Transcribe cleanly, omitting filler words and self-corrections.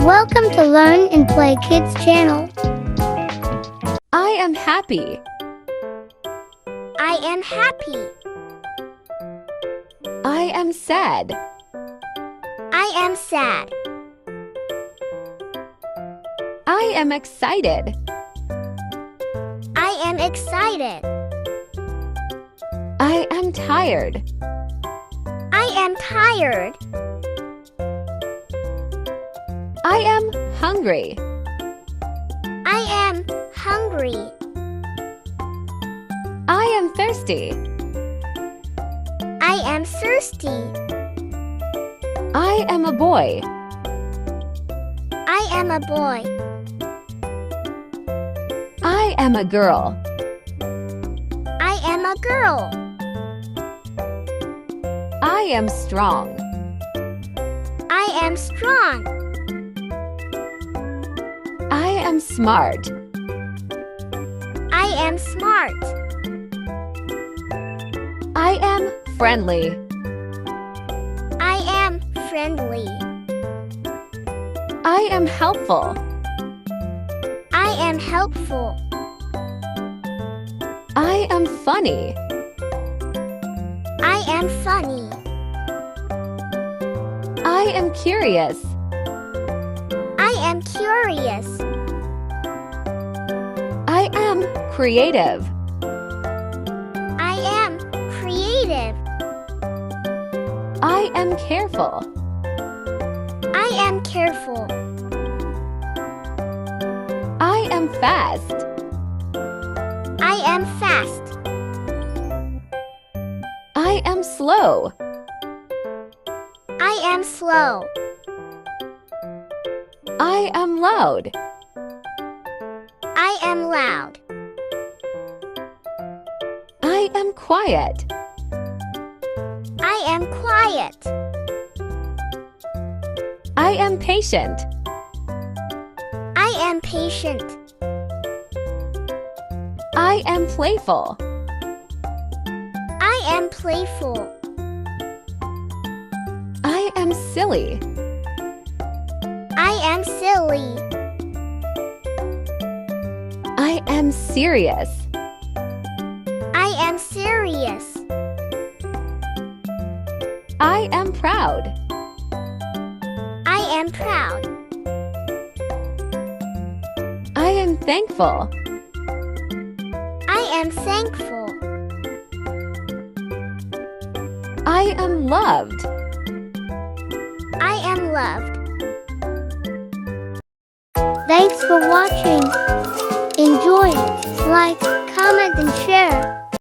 Welcome to Learn and Play Kids channel. I am happy. I am happy. I am sad. I am sad. I am excited. I am excited. I am tired. I am tired. I am hungry. I am hungry. I am thirsty. I am thirsty. I am a boy. I am a boy. I am a girl. I am a girl. I am strong. I am strong. I am smart. I am smart. I am friendly. I am friendly. I am helpful. I am helpful. I am funny. I am funny. I am curious. I am curious. I am creative. I am creative. I am careful. I am careful. I am fast. I am fast. I am slow. I am slow. I am loud. I am loud. I am quiet. I am quiet. I am patient. I am patient. I am playful. I am playful. I am silly. I am silly. I am serious. I am serious. I am proud. I am proud. I am thankful. I am thankful. I am loved. I am loved. Thanks for watching. Enjoy, like, comment, and share.